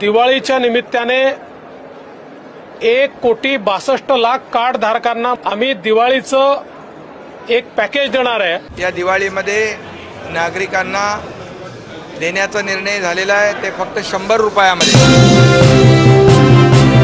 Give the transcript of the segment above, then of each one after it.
दिवाळीच्या निमित्ताने 1,62,00,000 कार्ड धारकांना आम्ही दिवाळीचं एक पॅकेज देणार आहे। या दिवाळीमध्ये नागरिकांना देण्याचा निर्णय झालेला आहे ते फक्त 100 रुपयामध्ये।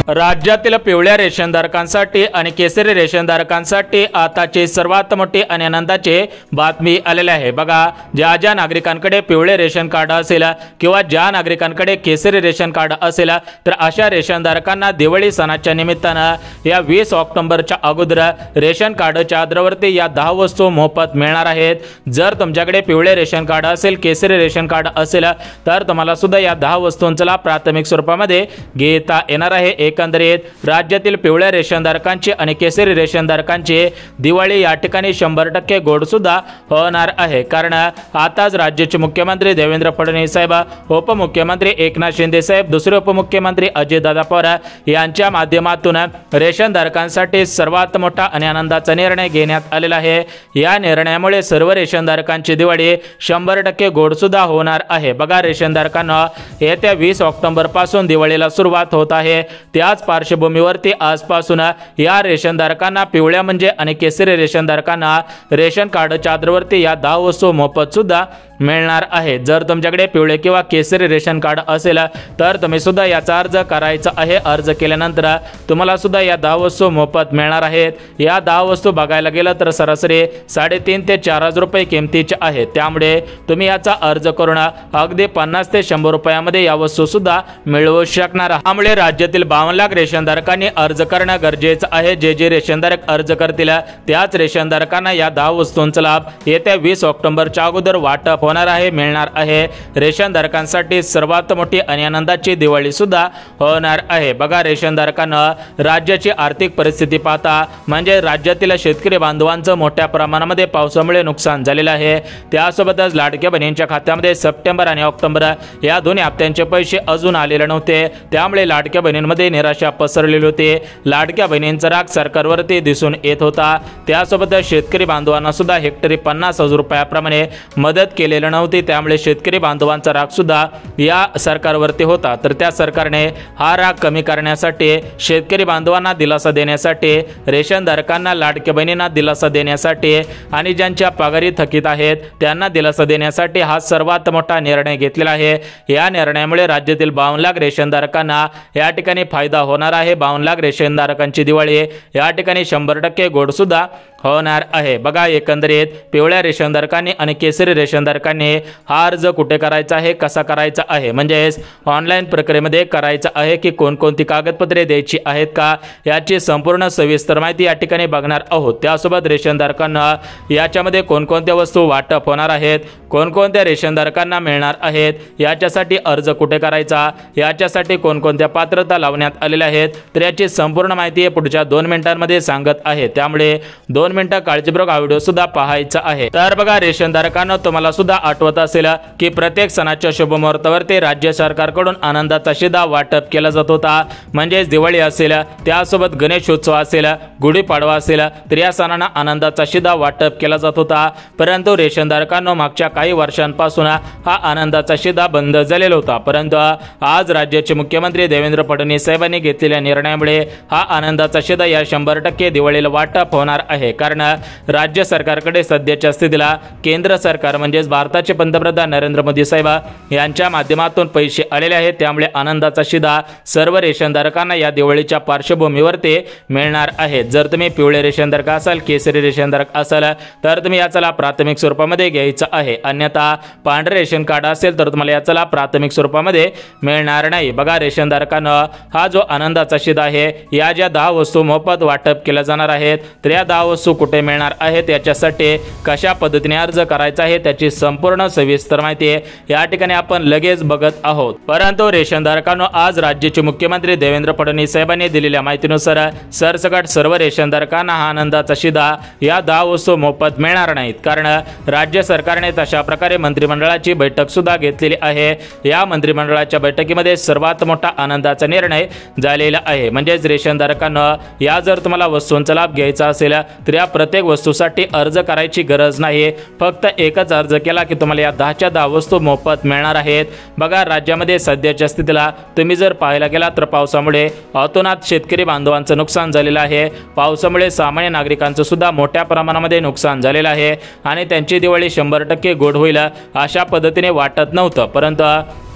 राज्यातील पिवळ्या रेशनधारकांसाठी आणि केसरी रेशनधारकांसाठी आताची सर्वात मोठी आणि आनंदाची बातमी आलेली आहे। बघा, ज्या नागरिकांकडे पिवळे रेशन कार्ड असेल किंवा ज्या नागरिकांकडे केसरी रेशन कार्ड असेल तर अशा रेशनधारकांना दिवाळी सणाच्या निमित्तानं या 20 ऑक्टोबरच्या अगोदर रेशन कार्डच्या आधारावरती या 10 वस्तू मोफत मिळणार आहेत। जर तुमच्याकडे पिवळे रेशन कार्ड असेल, केसरी रेशन कार्ड असेल तर तुम्हाला सुद्धा या 10 वस्तूंचा लाभ प्राथमिक स्वरूपामध्ये घेता येणार आहे। एकंदरीत राज्यातील पिवळ्या रेशनधारकांची आणि केसरी रेशनधारकांची दिवाळी या ठिकाणी 100% गोड सुद्धा होणार आहे। कारण आताच राज्याचे मुख्यमंत्री देवेंद्र फडणवीस साहेब, उपमुख्यमंत्री एकनाथ शिंदे साहेब, दुसरे उपमुख्यमंत्री अजितदादा पवार यांच्या माध्यमातून रेशनधारकांसाठी सर्वात मोठा आणि आनंदाचा निर्णय घेण्यात आलेला आहे। या निर्णयामुळे सर्व रेशनधारकांची दिवाळी 100% गोड सुद्धा होणार आहे। बघा, रेशनधारकांना येत्या 20 ऑक्टोबर पासून दिवाळीला सुरुवात होत आहे। त्याच पार्श्वभूमीवरती आजपासून या रेशनधारकांना पिवळ्या म्हणजे आणि केसरी रेशनधारकांना रेशन कार्डच्या आधारावरती या 10 वस्तू मोफत सुद्धा मिळणार आहे। जर तुमच्याकडे पिवळे किंवा केसरी रेशन कार्ड असेल तर तुम्ही सुद्धा याचा अर्ज करायचा आहे। अर्ज केल्यानंतर तुम्हाला सुद्धा या 10 वस्तू मोफत मिळणार आहेत। या 10 वस्तू बघायला गेलं तर सरासरी 3,500 ते 4,000 रुपये किमतीचे आहेत। त्यामुळे तुम्ही याचा अर्ज करून अगदी 50 ते 100 रुपयामध्ये या वस्तू सुद्धा मिळवू शकणार आहात। त्यामुळे राज्यातील 52 लाख रेशनधारकांनी अर्ज करणं गरजेचं आहे। जे रेशनधारक अर्ज करतील त्याच रेशनधारकांना या 10 वस्तूंचा लाभ येत्या 20 ऑक्टोबरच्या अगोदर वाटप होणार आहे, मिळणार आहे। रेशनधारकांसाठी सर्वात मोठी आणि आनंदाची दिवाळी सुद्धा होणार आहे। बघा, रेशनधारकांना राज्याची आर्थिक परिस्थिती पाहता म्हणजे राज्यातील शेतकरी बांधवांचं मोठ्या प्रमाणामध्ये पावसामुळे नुकसान झालेलं आहे। त्यासोबतच लाडक्या बहिणींच्या खात्यामध्ये सप्टेंबर आणि ऑक्टोबर या दोन्ही हप्त्यांचे पैसे अजून आलेले नव्हते। त्यामुळे लाडक्या बहिणींमध्ये निराशा पसरलेली होती। लाडक्या बहिणींचा राग सरकारवरती दिसून येत होता। त्यासोबतच शेतकरी बांधवांना सुद्धा हेक्टरी 50,000 रुपयाप्रमाणे मदत केलेली नव्हती। त्यामुळे शेतकरी बांधवांचा राग सुद्धा या सरकारवरती होता। तर त्या सरकारने हा राग कमी करण्यासाठी, शेतकरी बांधवांना दिलासा देण्यासाठी, रेशनधारकांना, लाडक्या बहिणींना दिलासा देण्यासाठी आणि ज्यांच्या पगारी थकीत आहेत त्यांना दिलासा देण्यासाठी हा सर्वात मोठा निर्णय घेतलेला आहे। या निर्णयामुळे राज्यातील 52 लाख रेशनधारकांना या ठिकाणी फायदा होणार आहे। 52 लाख रेशनधारकांची दिवाळी या ठिकाणी 100% गोड सुद्धा होणार आहे। बघा, एकंदरीत पिवळ्या रेशनधारकांनी आणि केसरी रेशनधारकांनी हा अर्ज कुठे करायचा आहे, कसा करायचा आहे, म्हणजेच ऑनलाईन प्रक्रियेमध्ये करायचा आहे की कोणकोणती कागदपत्रे द्यायची आहेत का, याची संपूर्ण सविस्तर माहिती या ठिकाणी बघणार आहोत। त्यासोबत रेशनधारकांना याच्यामध्ये कोणकोणत्या वस्तू वाटप होणार आहेत, कोणकोणत्या रेशनधारकांना मिळणार आहेत, याच्यासाठी अर्ज कुठे करायचा, याच्यासाठी कोणकोणत्या पात्रता लावण्यात आलेल्या आहेत, तर याची संपूर्ण माहिती पुढच्या 2 मिनिटांमध्ये सांगत आहे। त्यामुळे 2 मिनिटं काळजीपूर्वक हा व्हिडिओ सुद्धा पाहायचा आहे। तर बघा, रेशनधारकांना तुम्हाला सुद्धा आठवत असेल की प्रत्येक सणाच्या शुभ मुहूर्तावरती राज्य सरकारकडून आनंदाचा शिधा वाटप केला जात होता। म्हणजेच दिवाळी असेल, त्यासोबत गणेशोत्सव असेल, गुढीपाडवा असेल, तर या सणांना आनंदाचा शिधा वाटप केला जात होता। परंतु रेशनधारकांना मागच्या काही वर्षांपासून हा आनंदाचा शिधा बंद झालेला होता। परंतु आज राज्याचे मुख्यमंत्री देवेंद्र फडणवीस साहेबांनी घेतलेल्या निर्णयामुळे हा आनंदाचा शिधा या 100% दिवाळीला वाटप होणार आहे। कारण राज्य सरकारकडे सध्याच्या स्थितीला केंद्र सरकार म्हणजेच भारताचे पंतप्रधान नरेंद्र मोदी साहेब यांच्या माध्यमातून पैसे आलेले आहेत। त्यामुळे आनंदाचा शिधा सर्व रेशनधारकांना या दिवाळीच्या पार्श्वभूमीवरती मिळणार आहे। जर तुम्ही पिवळे रेशनधारक असाल, केसरी रेशनधारक असाल तर तुम्ही याचा लाभ प्राथमिक स्वरूपामध्ये घ्यायचा आहे। अन्यथा पांढरे रेशन कार्ड असेल तर तुम्हाला याचा लाभ प्राथमिक स्वरूपामध्ये मिळणार नाही। बघा, रेशनधारकांना हा जो आनंदाचा शिधा आहे, या ज्या 10 वस्तू मोफत वाटप केल्या जाणार आहेत, तर या 10 वस्तू कुठे मिळणार आहेत, याच्यासाठी कशा पद्धतीने अर्ज करायचा आहे, त्याची संपूर्ण सविस्तर माहिती या ठिकाणी आपण लगेच बघत आहोत। परंतु रेशनधारकांनो, आज राज्याचे मुख्यमंत्री देवेंद्र फडणवीस साहेबांनी दिलेल्या माहितीनुसार सरसकट सर्व रेशनधारकांना हा आनंदाचा शिधा या 10 वस्तू मोफत मिळणार नाहीत। कारण राज्य सरकारने तशा प्रकारे मंत्रिमंडळाची बैठक सुद्धा घेतलेली आहे। या मंत्रिमंडळाच्या बैठकीमध्ये सर्वात मोठा आनंदाचा निर्णय झालेला आहे। म्हणजेच रेशनधारकांना या जर तुम्हाला वस्तूंचा लाभ घ्यायचा असेल तर या प्रत्येक वस्तूसाठी अर्ज करायची गरज नाही, फक्त एकच अर्ज केला की तुम्हाला या 10च्या 10 वस्तू मोफत मिळणार आहेत। बघा राज्यामध्ये सध्याच्या स्थितीला तुम्ही जर पाहायला गेला तर पावसामुळे अतोनात शेतकरी बांधवांचं नुकसान झालेलं आहे। पावसामुळे सामान्य नागरिकांचं सुद्धा मोठ्या प्रमाणामध्ये नुकसान झालेलं आहे आणि त्यांची दिवाळी 100% गोड होईल अशा पद्धतीने वाटत नव्हतं, परंतु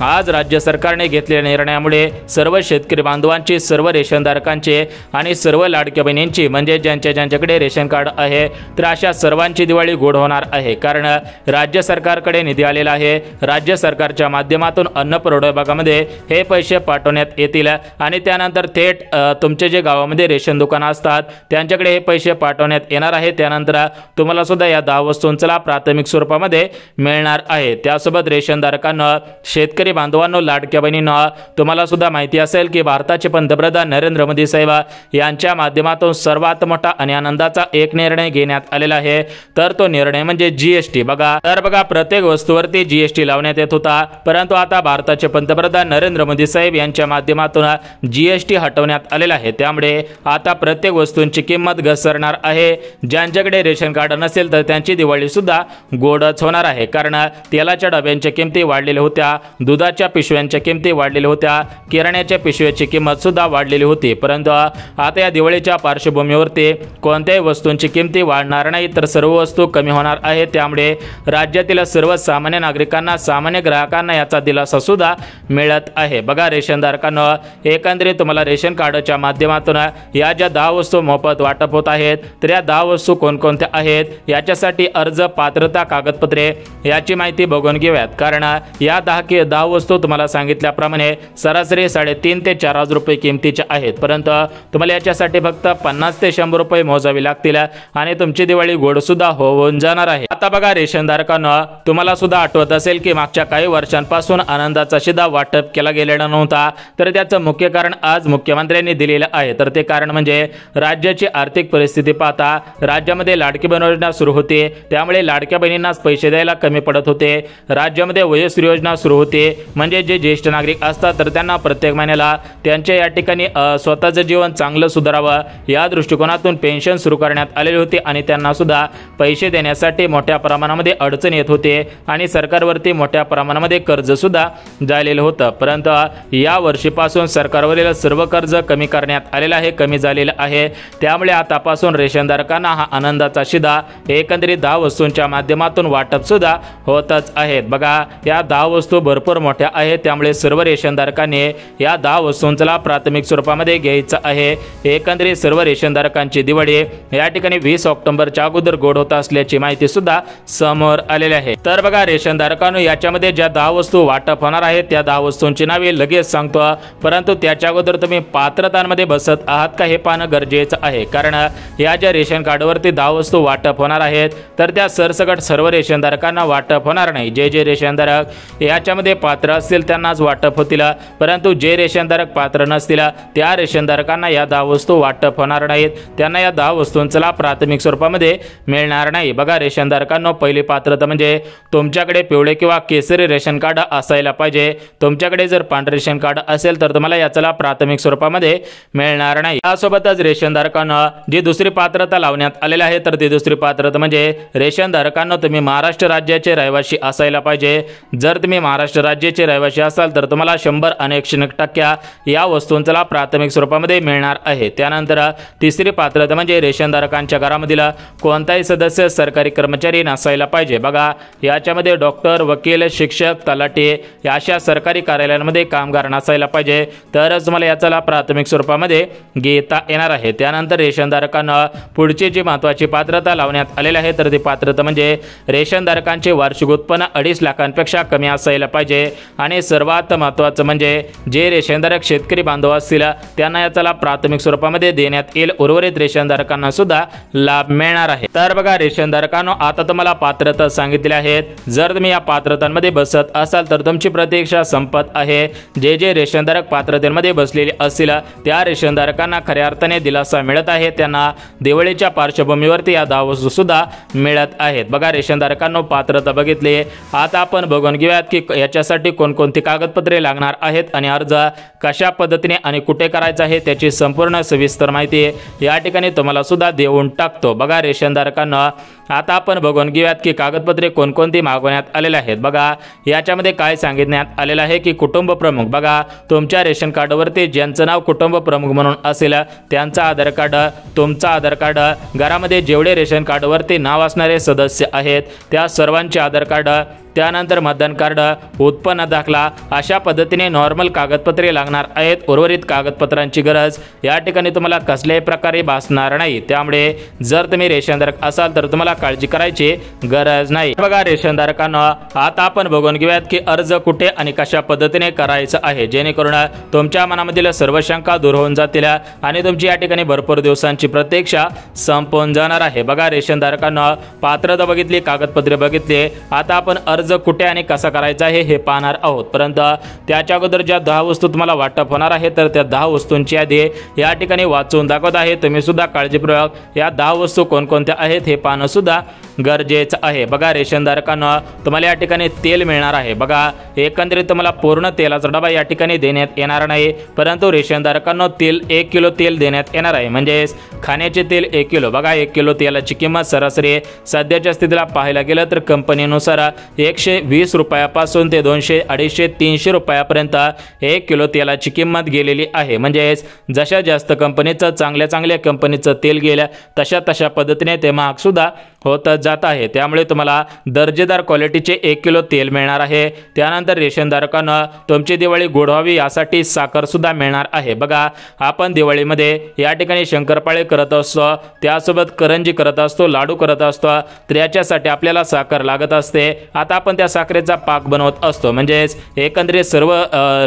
आज राज्य सरकारने घेतलेल्या निर्णयामुळे सर्व शेतकरी बांधवांची, सर्व रेशनधारकांचे आणि सर्व लाडक्या बहिणींची म्हणजे ज्यांच्याकडे रेशन कार्ड आहे तर अशा सर्वांची दिवाळी गोड होणार आहे। कारण राज्य सरकारकडे निधी आलेला आहे। राज्य सरकारच्या माध्यमातून अन्न पुरवठा विभागामध्ये हे पैसे पाठवण्यात येतील आणि त्यानंतर थेट तुमचे जे गावामध्ये रेशन दुकानं असतात त्यांच्याकडे हे पैसे पाठवण्यात येणार आहे। त्यानंतर तुम्हाला सुद्धा या 10 वस्तूंचा प्राथमिक स्वरूपामध्ये मिळणार आहे। त्यासोबत रेशनधारकांना, शेतकरी बांधवांनो, लाडक्या बहिणींनो, तुम्हाला सुद्धा माहिती असेल की भारताचे पंतप्रधान नरेंद्र मोदी साहेब यांच्या माध्यमातून सर्वात मोठा आणि आनंदाचा एक निर्णय घेण्यात आलेला आहे, तर तो निर्णय म्हणजे जीएसटी। बघा प्रत्येक वस्तूवरती जीएसटी लावण्यात येत होता, परंतु आता भारताचे पंतप्रधान नरेंद्र मोदी साहेब यांच्या माध्यमातून जीएसटी हटवण्यात आलेला आहे। त्यामुळे आता प्रत्येक वस्तूंची किंमत घसरणार आहे। ज्यांच्याकडे रेशन कार्ड नसेल तर त्यांची दिवाळी सुद्धा गोडच होणार आहे, कारण तेलाच्या डब्यांच्या किमती वाढलेल्या होत्या, दुधाच्या पिशव्यांच्या किमती वाढलेल्या होत्या, किराण्याच्या पिशव्याची किंमत सुद्धा वाढलेली होती, परंतु आता या दिवाळीच्या पार्श्वभूमीवरती कोणत्याही वस्तूंची किमती वाढणार नाही, तर सर्व वस्तू कमी होणार आहे। त्यामुळे राज्यातील सर्व सामान्य नागरिकांना, सामान्य ग्राहकांना याचा दिलासा सुद्धा मिळत आहे। बघा रेशनधारकांना, एकंदरीत तुम्हाला रेशन कार्डच्या माध्यमातून या ज्या 10 वस्तू मोफत वाटप होत आहेत, तर या 10 वस्तू कोणकोणत्या आहेत, याच्यासाठी अर्ज, पात्रता, कागदपत्रे याची माहिती बघून घेऊयात। कारण या 10 वस्तू तुम्हाला सांगितल्याप्रमाणे सरासरी 3.5 ते 4,000 रुपये किमतीच्या आहेत, परंतु तुम्हाला याच्यासाठी फक्त 50 ते 100 रुपये मोजावे लागतील आणि तुमची दिवाळी गोड सुद्धा होऊन जाणार आहे। आता बघा रेशनधारकांना, तुम्हाला सुद्धा आठवत असेल की मागच्या काही वर्षांपासून आनंदाचा शिधा वाटप केला गेलेला नव्हता, तर त्याचं मुख्य कारण आज मुख्यमंत्र्यांनी दिलेलं आहे। तर ते कारण म्हणजे राज्याची आर्थिक परिस्थिती पाहता राज्यामध्ये लाडकी बहीण योजना सुरू होती, त्यामुळे लाडक्या बहिणींनाच पैसे द्यायला कमी पडत होते। राज्यामध्ये वयोश्री योजना सुरू होती, म्हणजे जे ज्येष्ठ नागरिक असतात तर त्यांना प्रत्येक महिन्याला त्यांच्या या ठिकाणी स्वतःचं जीवन चांगलं सुधारावं या दृष्टिकोनातून पेन्शन सुरू करण्यात आलेली होती आणि त्यांना सुद्धा पैसे देण्यासाठी मोठ्या प्रमाणामध्ये अडचण येत होते आणि सरकारवरती मोठ्या प्रमाणामध्ये कर्ज सुद्धा झालेलं होतं, परंतु या वर्षीपासून सरकारवरील सर्व कर्ज कमी करण्यात आलेलं आहे, कमी झालेलं आहे। त्यामुळे आतापासून रेशनधारकांना हा आनंदाचा शिधा एकंदरीत 10 वस्तूंच्या माध्यमातून वाटप सुद्धा होतच आहेत। बघा या 10 वस्तू भरपूर मोठ्या आहेत, त्यामुळे सर्व रेशनधारकांनी या 10 वस्तूंचा प्राथमिक स्वरूपामध्ये घ्यायचं आहे। एकंदरीत सर्व रेशनधारकांची दिवाळी या ठिकाणी 20 ऑक्टोबरच्या अगोदर गोड होत असल्याची माहिती सुद्धा समोर आलेली आहे। तर बघा रेशनधारकांनो, याच्यामध्ये ज्या 10 वस्तू वाटप होणार आहेत त्या 10 वस्तूंची नावे लगेच सांगतो, परंतु त्याच्या अगोदर तुम्ही पात्रतांमध्ये बसत आहात का हे पाहणं गरजेचं आहे। कारण या ज्या रेशन कार्डवरती 10 वस्तू वाटप होणार आहेत तर त्या सरसकट सर्व रेशनधारकांना वाटप होणार नाही। जे रेशनधारक याच्यामध्ये पात्र असतील त्यांनाच वाटप होतील, परंतु जे रेशनधारक पात्र नसतील त्या रेशनधारकांना या 10 वस्तू वाटप होणार नाहीत, त्यांना या 10 वस्तूंचा प्राथमिक स्वरूपामध्ये मिळणार नाही। बघा रेशनधारकांनो, पहिली पात्रता म्हणजे तुमच्याकडे पिवळे किंवा केसरी रेशन कार्ड असायला पाहिजे। तुमच्याकडे जर पांढरे रेशन कार्ड असेल तर तुम्हाला याचा प्राथमिक स्वरूपामध्ये मिळणार नाही। यासोबतच रेशनधारकांना जी दुसरी पात्रता लावण्यात आलेली आहे तर ती दुसरी पात्रता म्हणजे रेशनधारकांना तुम्ही महाराष्ट्र राज्याचे रहिवासी असायला पाहिजे। जर तुम्ही महाराष्ट्र राज्याचे रहिवासी असाल तर तुम्हाला 100 आणि 101% या वस्तूंचा प्राथमिक स्वरूपामध्ये मिळणार आहे। त्यानंतर तिसरी पात्रता म्हणजे रेशनधारकांच्या घरामधील कोणताही सदस्य सरकारी कर्मचारी नसायला पाहिजे। बघा याच्यामध्ये डॉक्टर, वकील, शिक्षक, तलाठी या अशा सरकारी कार्यालयांमध्ये कामगार नसायला पाहिजे, तरच तुम्हाला याचा प्राथमिक स्वरूपामध्ये घेता येणार आहे। त्यानंतर रेशनधारकांना पुढची जी महत्त्वाची पात्रता लावण्यात आलेली आहे तर ती पात्रता म्हणजे रेशनधारकांचे वार्षिक उत्पन्न 2.5 लाखांपेक्षा कमी असायला पाहिजे आणि सर्वात महत्त्वाचं म्हणजे जे रेशनधारक शेतकरी बांधव असतील त्यांना याचा प्राथमिक स्वरूपामध्ये देण्यात येईल। उर्वरित रेशनधारकांना सुद्धा लाभ मिळणार आहे। तर बघा रेशनधारकांनो, आता तुम्हाला पात्रता सांगितले आहेत। जर तुम्ही या पात्रतांमध्ये बसत असाल तर तुमची प्रतीक्षा संपत आहे। जे रेशनधारक पात्रतेमध्ये बसलेले असतील त्या रेशनधारकांना खऱ्या अर्थाने दिलासा मिळत आहे, त्यांना दिवाळीच्या पार्श्वभूमीवरती या 10 वस्तू सुद्धा मिळत आहेत। बघा रेशनधारकांनो, पात्रता बघितली, आता आपण बघून घेऊयात की याच्यासाठी कोणकोणती कागदपत्रे लागणार आहेत आणि अर्ज कशा पद्धतीने आणि कुठे करायचा आहे त्याची संपूर्ण सविस्तर माहिती या ठिकाणी तुम्हाला सुद्धा देऊन टाकतो। बघा रेशनधारकांना आता आपण बघून घेऊयात की कागदपत्रे कोणकोणती मागवण्यात आलेले आहेत। बघा याच्यामध्ये काय सांगितण्यात आलेलं आहे की कुटुंब प्रमुख, बघा तुमच्या रेशन कार्डवरती ज्यांचं नाव कुटुंब प्रमुख म्हणून असेल त्यांचा आधार कार्ड, तुमचा आधार कार्ड, घरामध्ये जेवढे रेशन कार्डवरती नाव असणारे सदस्य आहेत त्या सर्वांचे आधार कार्ड, त्यानंतर मतदान कार्ड, उत्पन्न दाखला, अशा पद्धतीने नॉर्मल कागदपत्रे लागणार आहेत। उर्वरित कागदपत्रांची गरज या ठिकाणी तुम्हाला कसल्याही प्रकारे भासणार नाही। त्यामुळे जर तुम्ही रेशनधारक असाल तर तुम्हाला काळजी करायची गरज नाही। बघा रेशनधारकांना आता आपण बघून घेऊयात की अर्ज कुठे आणि कशा पद्धतीने करायचं आहे, जेणेकरून तुमच्या मनामधील सर्व शंका दूर होऊन जातील आणि तुमची या ठिकाणी भरपूर दिवसांची प्रतीक्षा संपून जाणार आहे। बघा रेशनधारकांना पात्रता बघितली, कागदपत्रे बघितली, आता आपण अर्ज कुठे आणि कसा करायचा आहे हे पाहणार आहोत। परंतु त्याच्या अगोदर ज्या 10 वस्तू तुम्हाला वाटप होणार आहे तर त्या 10 वस्तूंची यादी या ठिकाणी वाचून दाखवत आहे। तुम्ही सुद्धा काळजीपूर्वक या 10 वस्तू कोणकोणत्या आहेत हे पाहणं सुद्धा गरजेचं आहे। बघा रेशनधारकांना तुम्हाला या ठिकाणी तेल मिळणार आहे। बघा एकंदरीत तुम्हाला पूर्ण तेलाचा डबा या ठिकाणी देण्यात येणार नाही, परंतु रेशनधारकांना तेल 1 किलो तेल देण्यात येणार आहे, म्हणजे खाण्याचे तेल 1 किलो। बघा 1 किलो तेलाची किंमत सरासरी सध्याच्या स्थितीला पाहायला गेलं तर कंपनीनुसार 120 रुपयापासून ते 200, 250, 300 रुपयापर्यंत 1 किलो तेलाची किंमत गेलेली आहे। म्हणजे जशा जास्त कंपनीचं चांगल्या कंपनीचं तेल गेलं तशा पद्धतीने ते महाग सुद्धा होत जात आहे। त्यामुळे तुम्हाला दर्जेदार क्वालिटीचे 1 किलो तेल मिळणार आहे। त्यानंतर रेशनधारकांना तुमची दिवाळी गोड व्हावी यासाठी साखर सुद्धा मिळणार आहे। बघा आपण दिवाळीमध्ये या ठिकाणी शंकरपाळे करत असतो, त्यासोबत करंजी करत असतो, लाडू करत असतो, तर याच्यासाठी आपल्याला साखर लागत असते। आता आपण त्या साखरेचा पाक बनवत असतो, म्हणजे एकंदरीत सर्व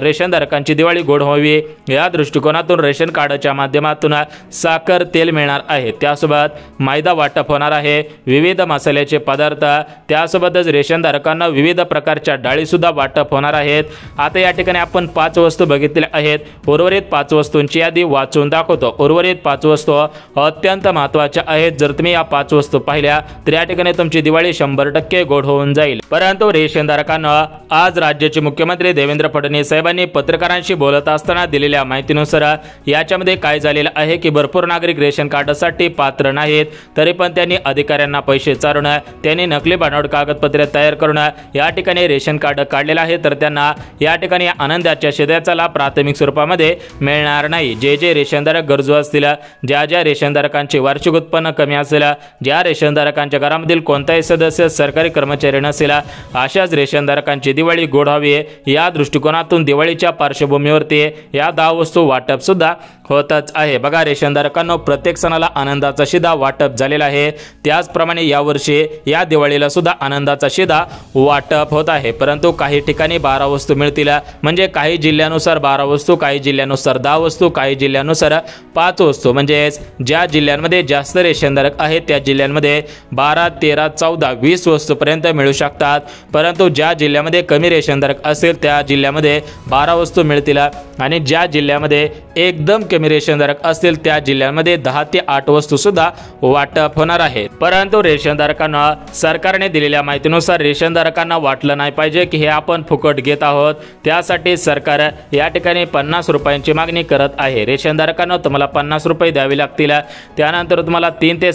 रेशनधारकांची दिवाळी गोड व्हावी या दृष्टिकोनातून रेशन कार्डच्या माध्यमातून साखर तेल मिळणार आहे। त्यासोबत मैदा वाटप होणार आहे, विविध मसाल्याचे पदार्थ, त्यासोबतच रेशनधारकांना विविध प्रकारच्या डाळी सुद्धा वाटप होणार आहेत। आता या ठिकाणी आपण 5 वस्तू बघितल्या आहेत, उर्वरित 5 वस्तूंची यादी वाचून दाखवतो। उर्वरित 5 वस्तू अत्यंत महत्त्वाच्या आहेत। जर तुम्ही या 5 वस्तू पाहिल्या तर या ठिकाणी तुमची दिवाळी 100% गोड होऊन जाईल। परंतु रेशनधारकांना आज राज्याचे मुख्यमंत्री देवेंद्र फडणवीस साहेबांनी पत्रकारांशी बोलत असताना दिलेल्या माहितीनुसार याच्यामध्ये काय झालेलं आहे की भरपूर नागरिक रेशन कार्डसाठी पात्र नाहीत, तरी पण त्यांनी अधिकाऱ्यांना पैसे चारून त्यांनी नकली बनावट कागदपत्रे तयार करून या ठिकाणी रेशन कार्ड काढलेलं आहे, तर त्यांना या ठिकाणी आनंदाच्या शेद्याचा लाभ प्राथमिक स्वरूपामध्ये मिळणार नाही। जे रेशनधारक गरजू असतील, ज्या रेशनधारकांचे वार्षिक उत्पन्न कमी असेल, ज्या रेशनधारकांच्या घरामधील कोणताही सदस्य सरकारी कर्मचारी नसेल, अशाच रेशनधारकांची दिवाळी गोड व्हावी या दृष्टिकोनातून दिवाळीच्या पार्श्वभूमीवरती या 10 वस्तू वाटप सुद्धा होतच आहे। बघा रेशनधारकांना प्रत्येक सणाला आनंदाचा शिधा वाटप झालेला आहे, त्याचप्रमाणे यावर्षी या दिवाळीला सुद्धा आनंदाचा शिधा वाटप होत आहे। परंतु काही ठिकाणी 12 वस्तू मिळतील, म्हणजे काही जिल्ह्यानुसार 12 वस्तू, काही जिल्ह्यानुसार 10 वस्तू, काही जिल्ह्यानुसार 5 वस्तू, म्हणजे ज्या जिल्ह्यांमध्ये जास्त रेशनधारक आहेत त्या जिल्ह्यांमध्ये 12, 13, 14, 20 वस्तूपर्यंत मिळू शकतात। परंतु ज्या जिल्ह्यामध्ये कमी रेशनधारक असेल त्या जिल्ह्यामध्ये 12 वस्तू मिळतील आणि ज्या जिल्ह्यामध्ये एकदम कमी रेशनधारक असतील त्या जिल्ह्यांमध्ये 10 ते 8 वस्तू सुद्धा वाटप होणार आहे। परंतु रेशनधारकांना सरकारने दिलेल्या माहितीनुसार रेशनधारकांना वाटलं नाही पाहिजे की हे आपण फुकट घेत आहोत, त्यासाठी सरकार या ठिकाणी 50 रुपयांची मागणी करत आहे। रेशनधारकांना तुम्हाला 50 रुपये द्यावे लागतील, त्यानंतर तुम्हाला 3 ते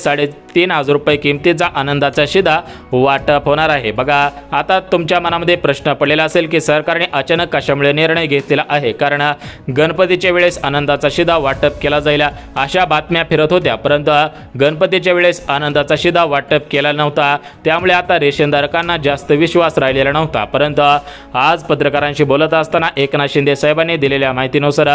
3.5 रुपये किमतीचा आनंदाचा शिधा वाटप होणार आहे। बघा आता तुमच्या मनामध्ये प्रश्न पडलेला असेल की सरकारने अचानक कशामुळे निर्णय घेतलेला आहे, कारण गणपतीच्या वेळेस आनंदाचा शिधा वाटप केला जाईल अशा बातम्या फिरत होत्या, परंतु गणपतीच्या वेळेस आनंदाचा शिधा वाटप केला नव्हता, त्यामुळे आता रेशनधारकांना जास्त विश्वास राहिलेला नव्हता। परंतु आज पत्रकारांशी बोलत असताना एकनाथ शिंदे साहेबांनी दिलेल्या माहितीनुसार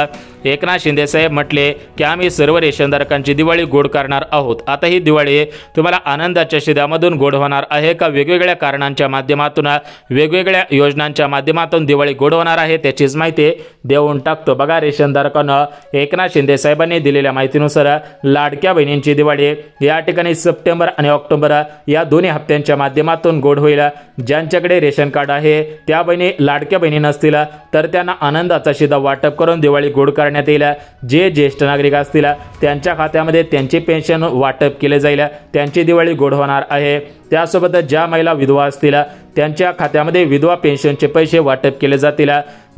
एकनाथ शिंदे साहेब म्हटले की आम्ही सर्व रेशनधारकांची दिवाळी गोड करणार आहोत। आता ही दिवाळी तुम्हाला आनंदाच्या शिध्यामधून गोड होणार आहे का वेगवेगळ्या कारणांच्या माध्यमातून, वेगवेगळ्या योजनांच्या माध्यमातून दिवाळी गोड होणार आहे त्याचीच माहिती देऊन टाकतो। बघा रेशनधारकांना एकनाथ शिंदे साहेबांनी दिलेल्या माहितीनुसार लाडक्या बहिणींची दिवाळी या ठिकाणी सप्टेंबर आणि ऑक्टोबर या दोन्ही हप्त्यांच्या माध्यमातून गोड होईल। ज्यांच्याकडे रेशन कार्ड आहे त्या बहिणी लाडक्या बहिणी नसतील तर त्यांना आनंदाचा शिधा वाटप करून दिवाळी गोड करण्यात येईल। जे ज्येष्ठ नागरिक असतील त्यांच्या खात्यामध्ये त्यांची पेन्शन वाटप केले जाईल, त्यांची दिवाळी गोड होणार आहे। त्यासोबत ज्या महिला विधवा असतील त्यांच्या खात्यामध्ये विधवा पेन्शनचे पैसे वाटप केले जातील।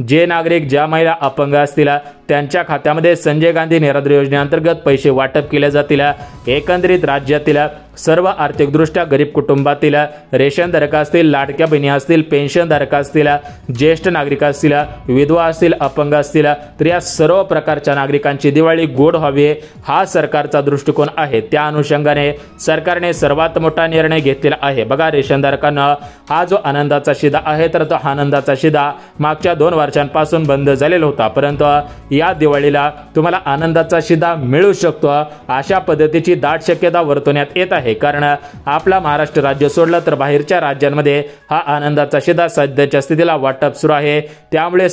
जे नागरिक ज्या महिला अपंग असतील त्यांच्या खात्यामध्ये संजय गांधी निराधार योजनेअंतर्गत पैसे वाटप केले जातील। एकंदरीत राज्यातील सर्व आर्थिकदृष्ट्या गरीब कुटुंबातील रेशनधारक असतील, लाडक्या बहिणी असतील, पेन्शनधारक असतील, ज्येष्ठ नागरिक असतील, विधवा असतील, अपंग असतील, तर या सर्व प्रकारच्या नागरिकांची दिवाळी गोड व्हावी हा सरकारचा दृष्टिकोन आहे। त्या अनुषंगाने सरकारने सर्वात मोठा निर्णय घेतलेला आहे। बघा, रेशनधारकांना हा जो आनंदाचा शिधा आहे तर तो आनंदाचा शिधा मागच्या 2 वर्षांपासून बंद झालेला होता, परंतु या दिवाळीला तुम्हाला आनंदाचा शिधा मिळू शकतो अशा पद्धतीची दाट शक्यता वर्तवण्यात येत आहे। कारण आपला महाराष्ट्र राज्य सोडलं तर बाहेरच्या राज्यांमध्ये हा आनंदाचा शिधा सध्याच्या स्थितीला वाटप सुरू आहे। त्यामुळे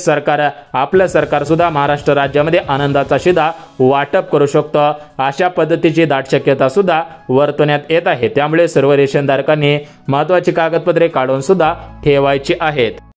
आपलं सरकार सुद्धा महाराष्ट्र राज्यामध्ये आनंदाचा शिधा वाटप करू शकतो अशा पद्धतीची दाट शक्यता सुद्धा वर्तवण्यात येत आहे। त्यामुळे सर्व रेशनधारकांनी महत्त्वाची कागदपत्रे काढून सुद्धा ठेवायची आहेत।